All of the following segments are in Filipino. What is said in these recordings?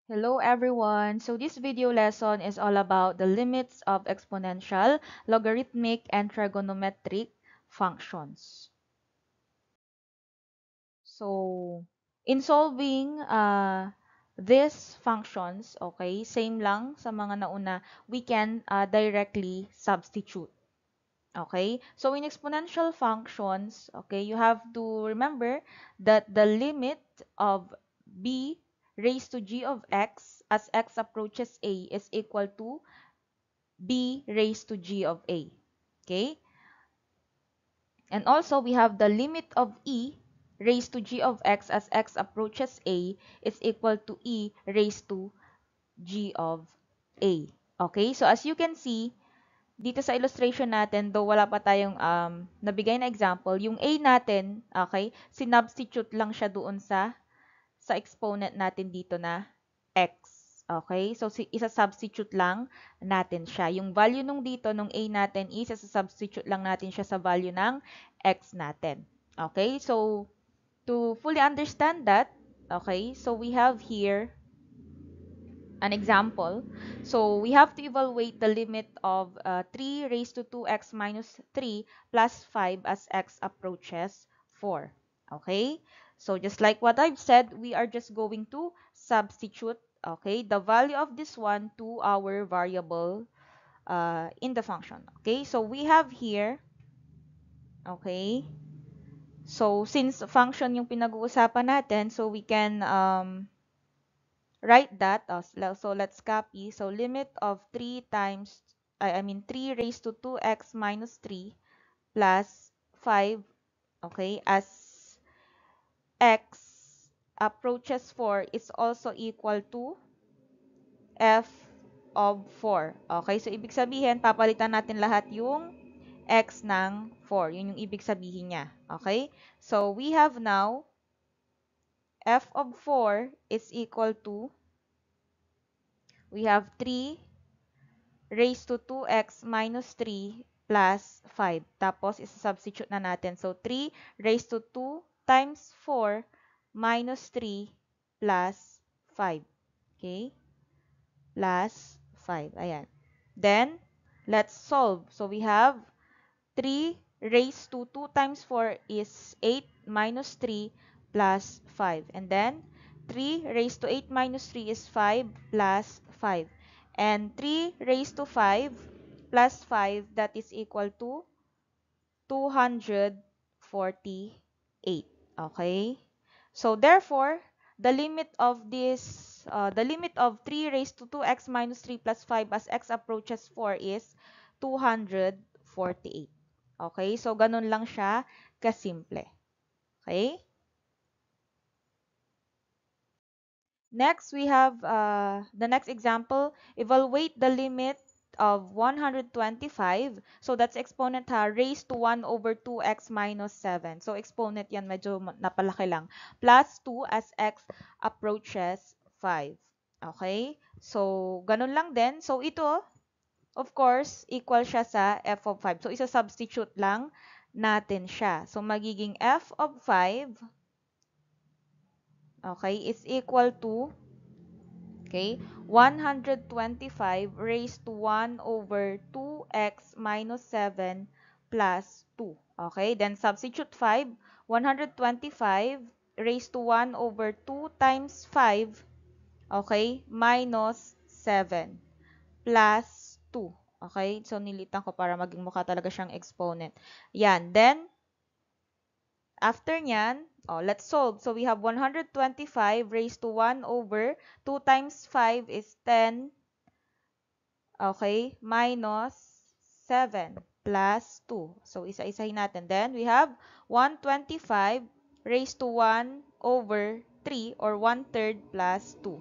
Hello everyone. So this video lesson is all about the limits of exponential, logarithmic, and trigonometric functions. So in solving these functions, okay, same lang sa mga nauna, we can directly substitute. Okay, so in exponential functions, okay, you have to remember that the limit of b raised to g of x as x approaches a is equal to b raised to g of a. Okay, and also we have the limit of e raised to g of x as x approaches a is equal to e raised to g of a. Okay, so as you can see, dito sa illustration natin, though wala pa tayong nabigay na example, yung A natin, okay, sinubstitute lang siya doon sa exponent natin dito na x. Okay? So, isa-substitute lang natin siya. Yung value nung dito, nung A natin is, isa-substitute lang natin siya sa value ng x natin. Okay? So, to fully understand that, okay, so we have here an example. So we have to evaluate the limit of 3 raised to 2x minus 3 plus 5 as x approaches 4. Okay? So just like what I've said, we are just going to substitute, okay, the value of this one to our variable in the function. Okay? So we have here, okay, so since function yung pinag-uusapan natin, so we can write that. So let's copy. So limit of 3 times, I mean 3 raised to 2x minus 3 plus 5, okay, as x approaches 4 is also equal to f of 4. Okay, so ibig sabihin, papalitan natin lahat yung x ng 4. Yun yung ibig sabihin niya. Okay, so we have now f of 4 is equal to, we have 3 raised to 2x minus 3 plus 5. Tapos, isa-substitute na natin. So, 3 raised to 2 times 4 minus 3 plus 5. Okay? Plus 5. Ayan. Then, let's solve. So, we have 3 raised to 2 times 4 is 8 minus 3 plus 5. And then, 3 raised to 8 minus 3 is 5 plus 5. And 3 raised to 5 plus 5, that is equal to 248. Okay? So, therefore, the limit of this, the limit of 3 raised to 2x minus 3 plus 5 as x approaches 4 is 248. Okay? So, ganun lang siya kasimple. Okay? Next, we have the next example. Evaluate the limit of 125. So, that's exponent ha, raised to 1 over 2x minus 7. So, exponent yan, medyo napalaki lang. Plus 2 as x approaches 5. Okay? So, ganun lang din. So, ito, of course, equal siya sa f of 5. So, isa-substitute lang natin siya. So, magiging f of 5, okay, is equal to, okay, 125 raised to 1 over 2x minus 7 plus 2. Okay, then substitute 5. 125 raised to 1 over 2 times 5, okay, minus 7 plus 2. Okay, so nilitan ko para maging mukha talaga siyang exponent. Yan, then after nyan, let's solve. So we have 125 raised to 1 over 2 times 5 is 10, okay, minus 7 plus 2. So isa-isahin natin. Then we have 125 raised to 1 over 3 or 1/3 plus 2.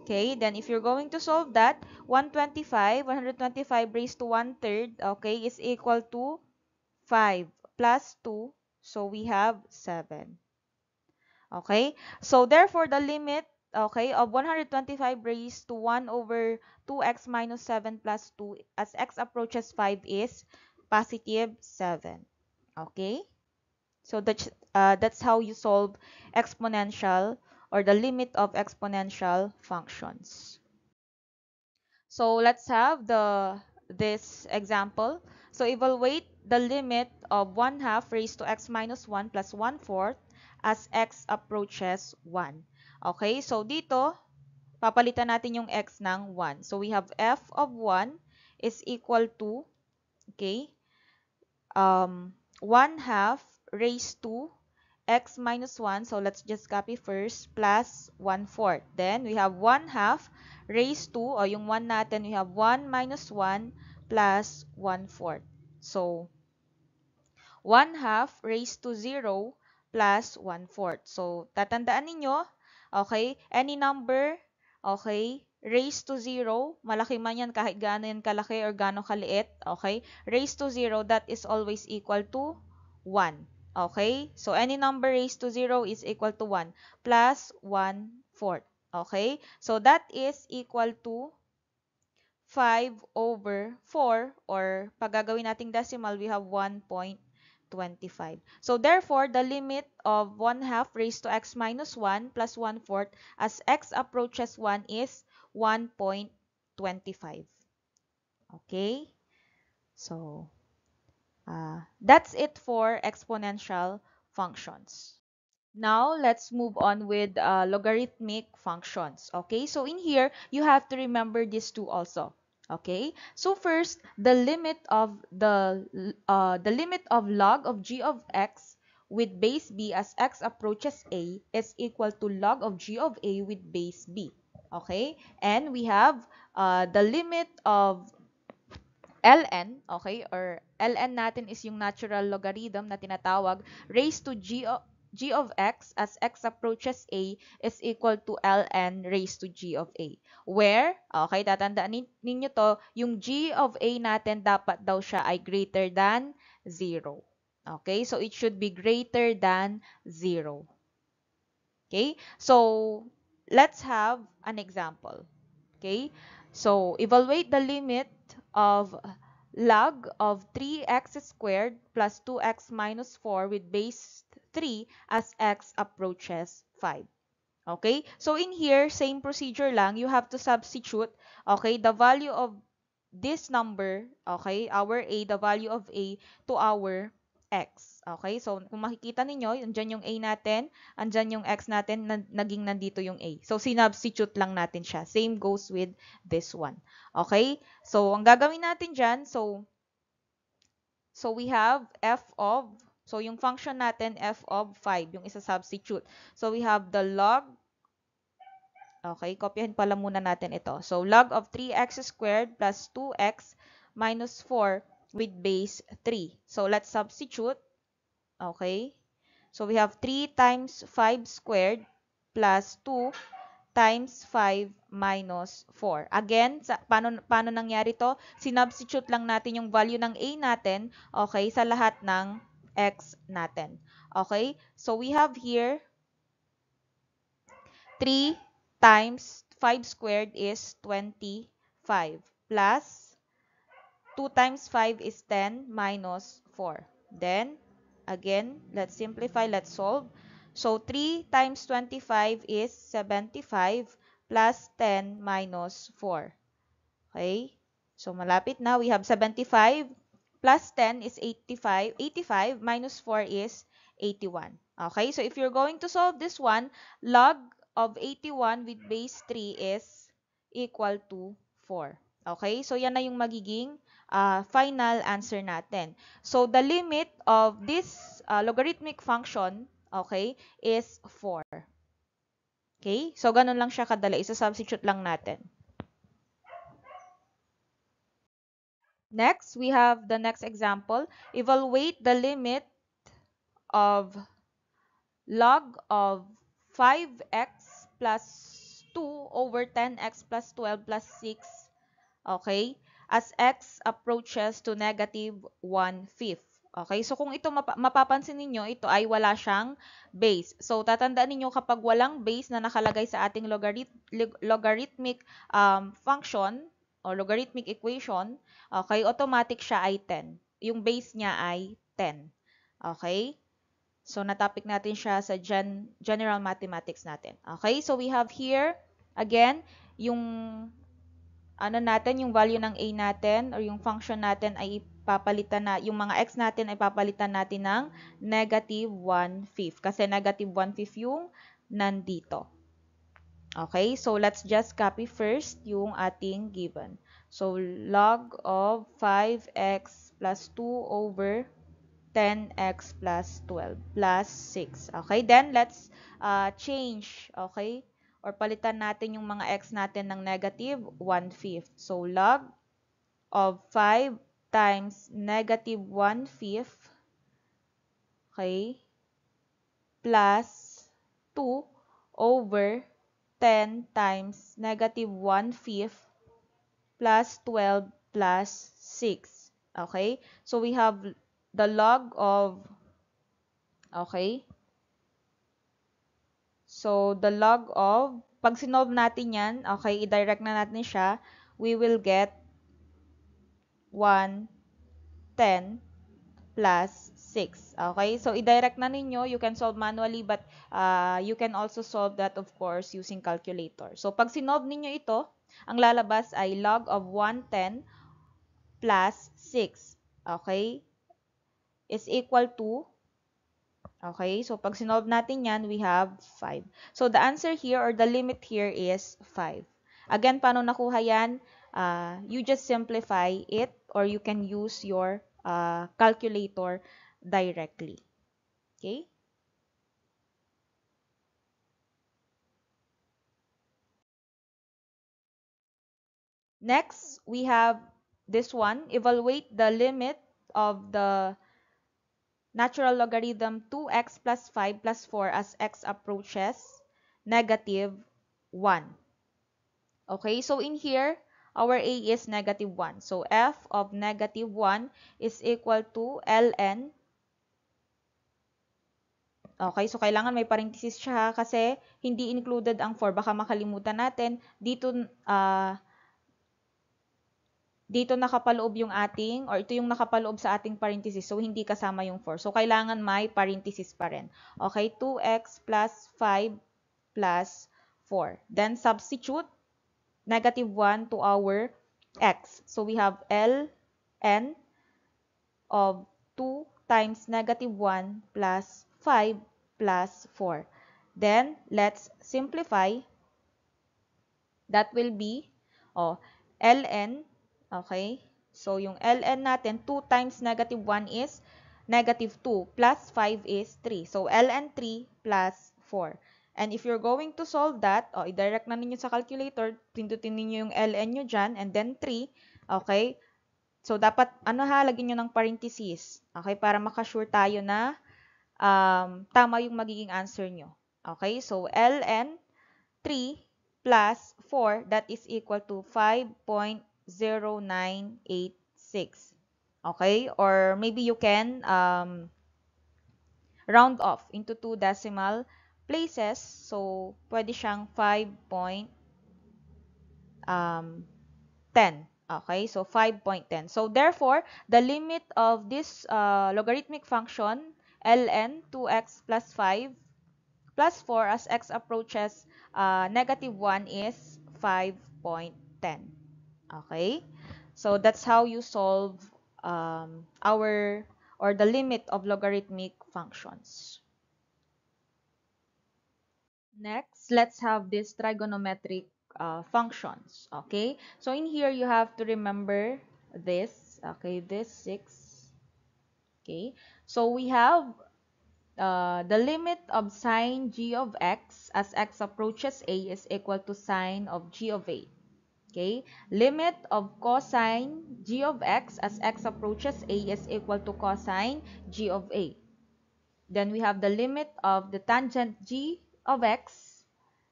Okay, then if you're going to solve that, 125 raised to 1/3, okay, is equal to 5 plus 2. So we have 7. Okay? So therefore, the limit, okay, of 125 raised to 1 over 2x minus 7 plus 2 as x approaches 5 is positive 7. Okay? So that's how you solve exponential or the limit of exponential functions. So let's have this example. So evaluate the limit of 1/2 raised to x minus 1 plus 1/4 as x approaches 1. Okay, so dito, papalitan natin yung x ng 1. So we have f of 1 is equal to, okay, 1/2 raised to x minus 1. So let's just copy first, plus 1/4. Then we have 1/2 raised to, o yung 1 natin, we have 1 minus 1 plus 1/4. So 1/2 raised to 0 plus 1/4. So tatandaan ninyo, okay, any number, okay, raised to 0, malaki man yan kahit gaano yan kalaki or gaano kaliit, okay, raised to 0, that is always equal to 1. Okay, so any number raised to 0 is equal to 1 plus 1/4. Okay, so that is equal to 5/4, or pag gagawin nating decimal, we have 1.25. So therefore, the limit of 1/2 raised to x minus 1 plus 1/4 as x approaches 1 is 1.25. Okay? So, that's it for exponential functions. Now, let's move on with logarithmic functions. Okay, so in here, you have to remember these two also. Okay, so first, the limit of log of g of x with base b as x approaches a is equal to log of g of a with base b. Okay, and we have the limit of ln, okay, or ln natin is yung natural logarithm na tinatawag, raised to g of x as x approaches a is equal to ln raised to g of a. Where, okay, tatandaan ninyo to, yung g of a natin dapat daw siya ay greater than 0. Okay, so it should be greater than 0. Okay, so let's have an example. Okay, so evaluate the limit of log of 3x squared plus 2x minus 4 with base 3 as x approaches 5. Okay, so in here, same procedure lang. You have to substitute, okay, the value of this number, okay, our a, the value of a to our x. Okay, so kung makikita ninyo, andyan yung a natin, andyan yung x natin, naging nandito yung a. So, sinubstitute lang natin siya. Same goes with this one. Okay, so ang gagawin natin dyan, so we have f of, so yung function natin, f of 5, yung isa-substitute. So, we have the log, okay, kopyahin pala muna natin ito. So, log of 3x squared plus 2x minus 4 with base 3. So, let's substitute. Okay. So, we have 3 times 5 squared plus 2 times 5 minus 4. Again, paano nangyari to? Sinubstitute lang natin yung value ng a natin, okay, sa lahat ng x natin. Okay. So, we have here 3 times 5 squared is 25 plus 2 times 5 is 10 minus 4. Then, again, let's simplify, let's solve. So, 3 times 25 is 75 plus 10 minus 4. Okay? So, malapit na. We have 75 plus 10 is 85. 85 minus 4 is 81. Okay? So, if you're going to solve this one, log of 81 with base 3 is equal to 4. Okay? So, yan na yung magiging final answer natin. So, the limit of this logarithmic function, okay, is 4. Okay? So, ganun lang siya kadali. Isa-substitute lang natin. Next, we have the next example. Evaluate the limit of log of 5x plus 2 over 10x plus 12 plus 6, okay, as x approaches to negative 1/5. Okay, so kung ito mapapansin ninyo, ito ay wala siyang base. So, tatandaan ninyo kapag walang base na nakalagay sa ating logarithmic function o logarithmic equation, okay, automatic siya ay 10. Yung base niya ay 10. Okay? So, na-topic natin siya sa general mathematics natin. Okay? So, we have here, again, yung ano natin, yung value ng a natin or yung function natin ay ipapalitan na, yung mga x natin ay papalitan natin ng negative 1/5 kasi negative 1/5 yung nandito. Okay, so let's just copy first yung ating given. So log of 5x plus 2 over 10x plus 12 plus 6. Okay, then let's change, okay? Or palitan natin yung mga x natin ng negative 1/5. So log of 5 times negative 1/5, okay, plus 2 over 10 times negative 1/5 plus 12 plus 6. Okay? So we have the log of, okay? So the log of, pag sinolve natin yan, okay, i-direct na natin siya, we will get 110 plus 6. Okay? So, i-direct na ninyo. You can solve manually, but you can also solve that, of course, using calculator. So, pag sinolve ninyo ito, ang lalabas ay log of 110 plus 6. Okay? Is equal to, okay? So, pag sinolve natin yan, we have 5. So, the answer here or the limit here is 5. Again, paano nakuha yan? You just simplify it or you can use your calculator directly. Okay? Next, we have this one. Evaluate the limit of the natural logarithm 2x plus 5 plus 4 as x approaches negative 1. Okay, so in here, our a is negative 1. So f of negative 1 is equal to ln. Okay, so kailangan may parenthesis siya kasi hindi included ang 4. Baka makalimutan natin. Dito nakapaloob yung ating, or ito yung nakapaloob sa ating parenthesis. So, hindi kasama yung 4. So, kailangan may parenthesis pa rin. Okay, 2x plus 5 plus 4. Then, substitute negative 1 to our x. So, we have ln of 2 times negative 1 plus 5 plus 4. Then, let's simplify. That will be, ln, okay? So, yung ln natin, 2 times negative 1 is negative 2, plus 5 is 3. So, ln 3 plus 4. And if you're going to solve that, i-direct na ninyo sa calculator, pindutin ninyo yung ln nyo dyan, and then 3, okay? So, dapat, lagyan nyo ng parenthesis, okay? Para makasure tayo na tama yung magiging answer nyo. Okay? So, ln 3 plus 4, that is equal to 5.0986. Okay? Or maybe you can round off into 2 decimal places. So, pwede siyang 5.10. Okay? So, 5.10. So, therefore, the limit of this logarithmic function, ln 2x plus 5 plus 4 as x approaches negative 1 is 5.10. Okay? So, that's how you solve the limit of logarithmic functions. Next, let's have these trigonometric functions. Okay? So, in here, you have to remember this. Okay? This 6. Okay? So, we have the limit of sine g of x as x approaches a is equal to sine of g of a. Okay? Limit of cosine g of x as x approaches a is equal to cosine g of a. Then we have the limit of the tangent g of x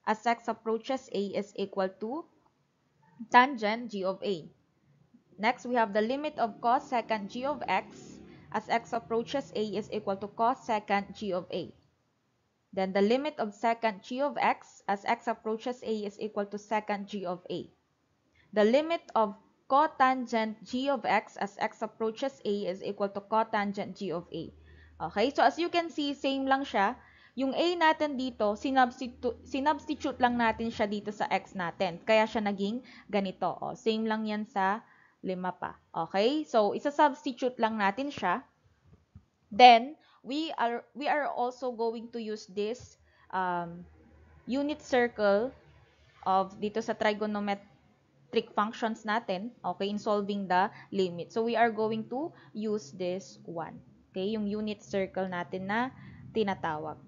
as x approaches a is equal to tangent g of a. Next, we have the limit of cos secant g of x as x approaches a is equal to cos secant g of a. Then the limit of secant g of x as x approaches a is equal to secant g of a. The limit of cotangent g of x as x approaches a is equal to cotangent g of a. Okay? So, as you can see, same lang siya. Yung A natin dito, sinubstitute lang natin siya dito sa X natin. Kaya siya naging ganito. O, same lang yan sa 5 pa. Okay? So, isa-substitute lang natin siya. Then, we are also going to use this unit circle of dito sa trigonometric functions natin, okay, in solving the limit. So, we are going to use this one. Okay, yung unit circle natin na tinatawag.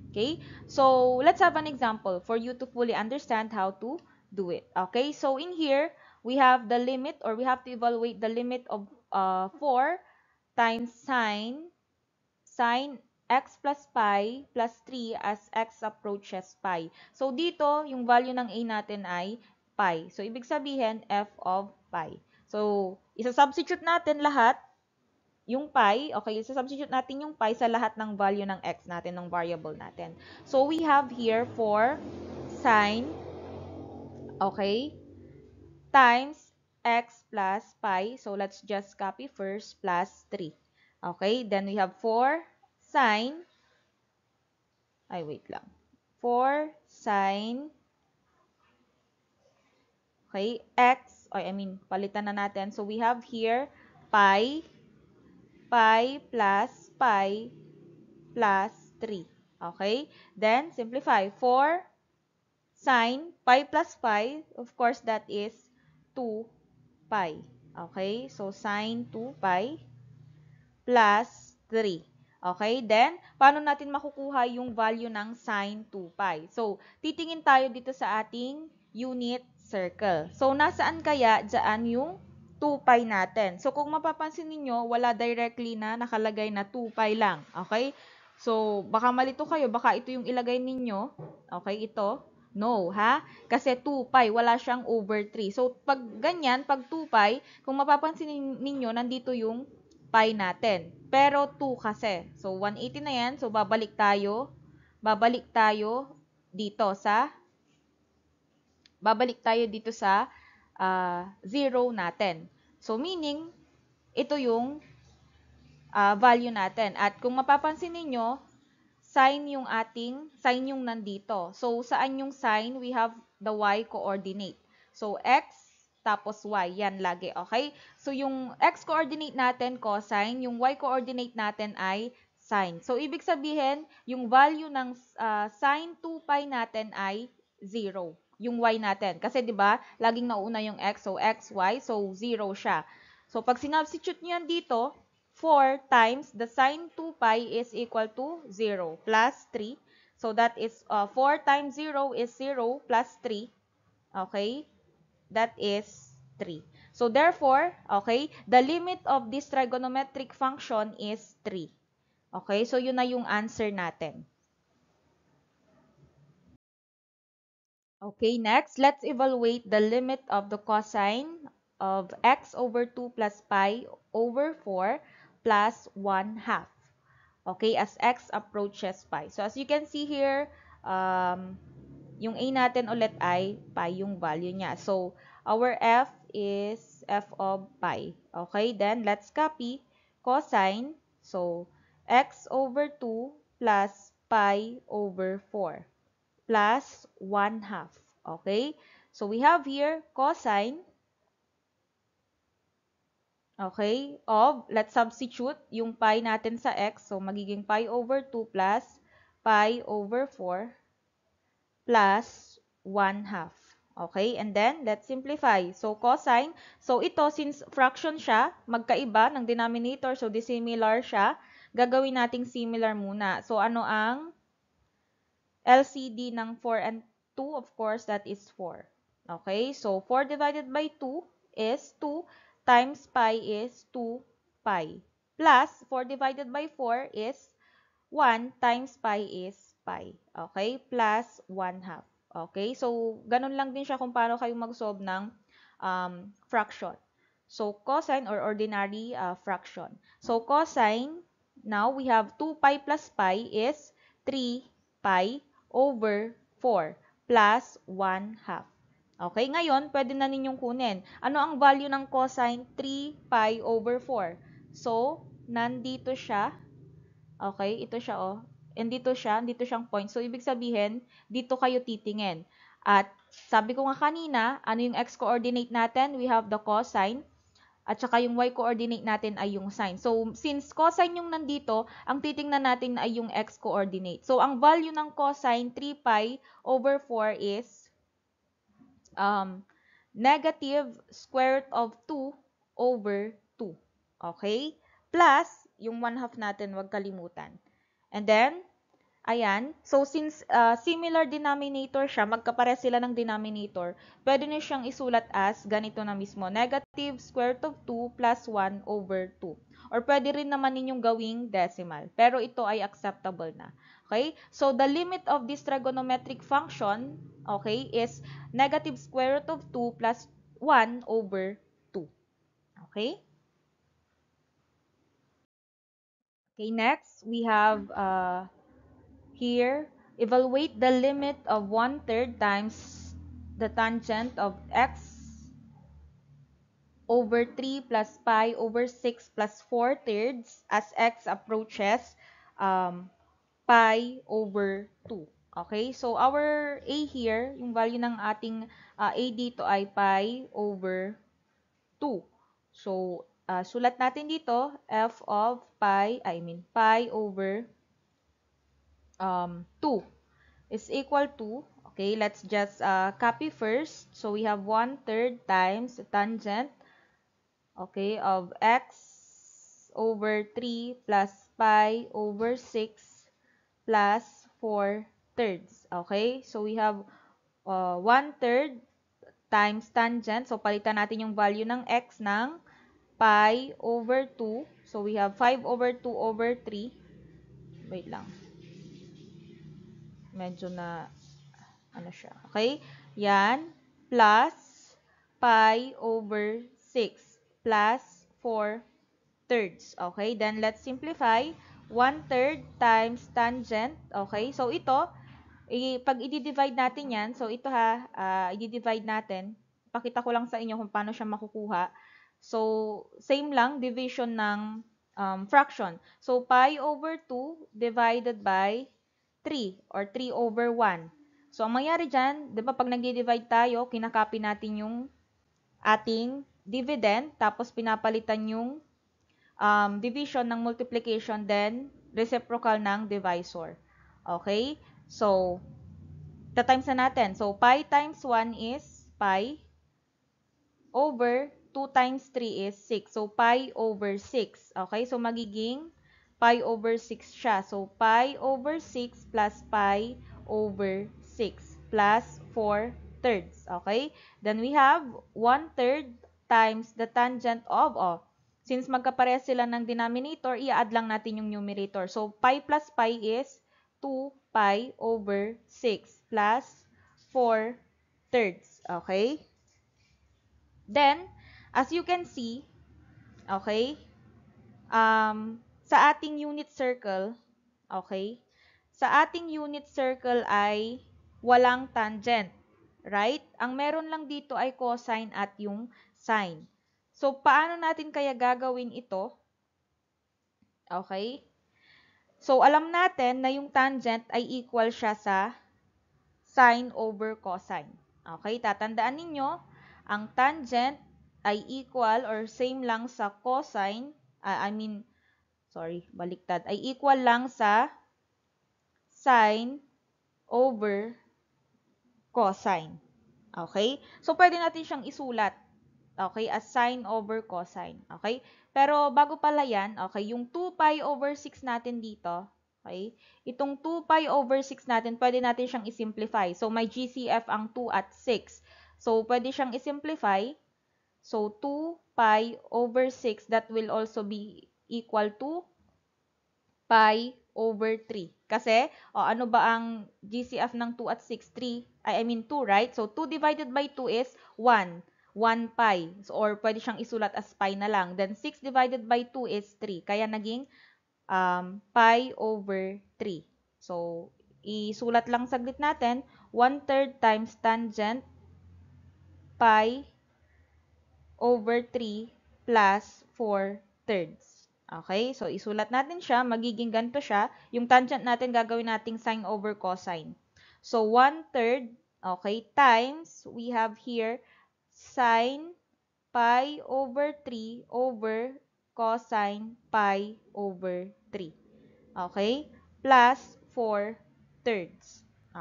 Okay, so let's have an example for you to fully understand how to do it. Okay, so in here, we have the limit, or we have to evaluate the limit of 4 times sine x plus pi plus 3 as x approaches pi. So, dito, yung value ng a natin ay pi. So, ibig sabihin, f of pi. So, isa-substitute natin lahat, yung pi, okay, isa-substitute natin yung pi sa lahat ng value ng x natin, ng variable natin. So, we have here 4 sine, okay, times x plus pi. So, let's just copy first, plus 3. Okay, then we have 4 sine, wait lang. 4 sine, okay, x, palitan na natin. So, we have here pi pi plus 3. Okay? Then, simplify. 4 sine pi plus pi, of course, that is 2 pi. Okay? So, sine 2 pi plus 3. Okay? Then, paano natin makukuha yung value ng sine 2 pi? So, titingin tayo dito sa ating unit circle. So, nasaan kaya dyan yung 2 pi natin? So, kung mapapansin ninyo, wala directly na nakalagay na 2 pi lang. Okay? So, baka malito kayo, baka ito yung ilagay ninyo. Okay, ito. No, ha? Kasi 2 pi, wala siyang over 3. So, pag ganyan, pag 2 pi, kung mapapansin ninyo, nandito yung pi natin. Pero 2 kasi. So, 180 na yan. So, babalik tayo dito sa, zero natin. So, meaning, ito yung value natin. At kung mapapansin ninyo, sign yung nandito. So, saan yung sign? We have the y coordinate. So, x tapos y. Yan lagi, okay? So, yung x coordinate natin, cosine. Yung y coordinate natin ay sine. So, ibig sabihin, yung value ng sine 2 pi natin ay 0. Yung y natin. Kasi, di ba, laging nauna yung x. So, x, y. So, 0 siya. So, pag sinubstitute nyo yan dito, 4 times the sine 2 pi is equal to 0 plus 3. So, that is 4 times 0 is 0 plus 3. Okay? That is 3. So, therefore, okay, the limit of this trigonometric function is 3. Okay? So, yun na yung answer natin. Okay, next, let's evaluate the limit of the cosine of x over 2 plus pi over 4 plus 1 half. Okay, as x approaches pi. So, as you can see here, yung a natin ulit ay pi yung value niya. So, our f is f of pi. Okay, then let's copy cosine. So, x over 2 plus pi over 4 plus 1 half. Okay? So, we have here cosine, okay, of, let's substitute yung pi natin sa x. So, magiging pi over 2 plus pi over 4 plus 1 half. Okay? And then, let's simplify. So, cosine. So, ito, since fraction siya, magkaiba ng denominator, so dissimilar siya, gagawin nating similar muna. So, ano ang LCD ng 4 and 2, of course, that is 4. Okay, so 4 divided by 2 is 2 times pi is 2 pi. Plus, 4 divided by 4 is 1 times pi is pi. Okay, plus 1 half. Okay, so ganun lang din siya kung paano kayo mag-solve ng fraction. So, cosine or ordinary fraction. So, cosine, now we have 2 pi plus pi is 3 pi over 4 plus 1 half. Okay, ngayon, pwede na ninyong kunin. Ano ang value ng cosine 3 pi over 4? So, nandito siya. Okay, ito siya oh. And dito siyang point. So, ibig sabihin, dito kayo titingin. At sabi ko nga kanina, ano yung x-coordinate natin? We have the cosine. At saka yung y-coordinate natin ay yung sine. So, since cosine yung nandito, ang titingnan natin ay yung x-coordinate. So, ang value ng cosine 3 pi over 4 is um, negative square root of 2 over 2. Okay? Plus, yung 1/2 natin, wag kalimutan. And then, ayan. So, since similar denominator siya, magkapare sila ng denominator, pwede nyo siyang isulat as ganito na mismo. Negative square root of 2 plus 1 over 2. Or pwede rin naman ninyong gawing decimal. Pero ito ay acceptable na. Okay? So, the limit of this trigonometric function, okay, is negative square root of 2 plus 1 over 2. Okay? Okay, next, we have here, evaluate the limit of 1/3 times the tangent of x over 3 plus pi over 6 plus 4/3 as x approaches um, pi over 2. Okay? So, our a here, yung value ng ating a dito ay pi over 2. So, sulat natin dito, f of pi over 2 is equal to, okay, let's just copy first. So, we have 1/3 times the tangent, okay, of x over 3 plus pi over 6 plus 4/3. Okay, so we have 1/3 times tangent. So, palitan natin yung value ng x ng pi over 2. So, we have 5 over 2 over 3. Wait lang. Medyo na ano siya. Okay? Yan. Plus pi over 6 plus 4/3. Okay? Then, let's simplify. 1/3 times tangent. Okay? So, ito, pag i-divide natin yan, so ito ha, i-divide natin. Pakita ko lang sa inyo kung paano siya makukuha. So, same lang, division ng fraction. So, pi over 2 divided by 3 or 3 over 1. So, ang mangyari dyan, di ba pag nagdi-divide tayo, kinakopy natin yung ating dividend, tapos pinapalitan yung division ng multiplication, then reciprocal ng divisor. Okay? So, times na natin. So, pi times 1 is pi over 2 times 3 is 6. So, pi over 6. Okay? So, magiging pi over 6 siya. So, pi over 6 plus pi over 6 plus 4/3. Okay? Then, we have 1/3 times the tangent of, since magkapareha sila ng denominator, i-add lang natin yung numerator. So, pi plus pi is 2 pi over 6 plus 4/3. Okay? Then, as you can see, okay, sa ating unit circle, okay, sa ating unit circle ay walang tangent, right? Ang meron lang dito ay cosine at yung sine. So, paano natin kaya gagawin ito? Okay? So, alam natin na yung tangent ay equal siya sa sine over cosine. Okay? Tatandaan ninyo, ang tangent ay equal or same lang sa cosine, baliktad, ay equal lang sa sine over cosine. Okay? So, pwede natin siyang isulat. Okay? As sine over cosine. Okay? Pero, bago pala yan, okay, yung 2 pi over 6 natin dito, okay, itong 2 pi over 6 natin, pwede natin siyang isimplify. So, may GCF ang 2 at 6. So, pwede siyang isimplify. So, 2 pi over 6, that will also be equal to pi over 3. Kasi, ano ba ang GCF ng 2 at 6? 3, I mean 2, right? So, 2 divided by 2 is 1. 1 pi. So, or pwede siyang isulat as pi na lang. Then, 6 divided by 2 is 3. Kaya naging pi over 3. So, isulat lang saglit natin. 1/3 times tangent pi over 3 plus 4/3. Okay? So, isulat natin siya. Magiging ganito siya. Yung tangent natin, gagawin nating sine over cosine. So, 1/3, okay, times, we have here, sine pi over 3 over cosine pi over 3. Okay? Plus 4/3.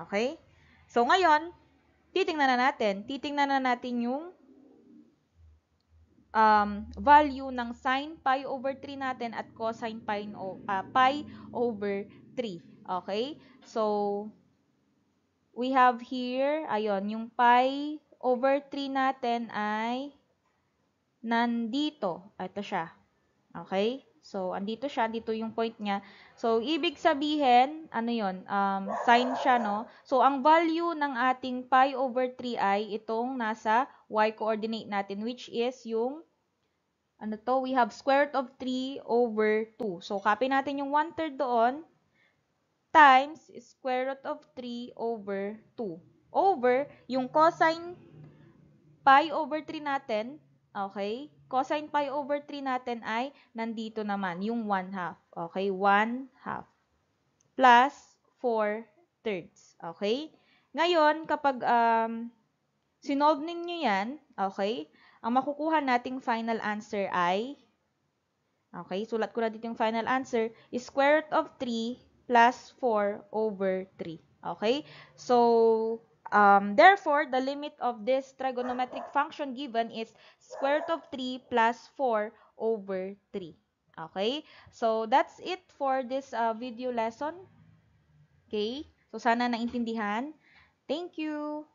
Okay? So, ngayon, titingnan na natin. Titingnan na natin yung value ng sine pi over 3 natin at cosine pi over 3. Okay? So, we have here, ayun, yung pi over 3 natin ay nandito. Ito siya. Okay? So, andito siya. Dito yung point niya. So, ibig sabihin, ano yun? Sine siya, no? So, ang value ng ating pi over 3 ay itong nasa y-coordinate natin, which is yung ano to, we have square root of 3 over 2. So, copy natin yung 1/3 doon times square root of 3 over 2 over yung cosine pi over 3 natin, okay? Cosine pi over 3 natin ay nandito naman, yung 1/2. Okay, 1/2 plus 4/3. Okay? Ngayon, kapag sinolve ninyo yan, okay, ang makukuha nating final answer ay, okay, sulat ko na dito yung final answer, is square root of 3 plus 4 over 3. Okay? So, therefore, the limit of this trigonometric function given is square root of 3 plus 4 over 3. Okay? So, that's it for this video lesson. Okay? So, sana naintindihan. Thank you!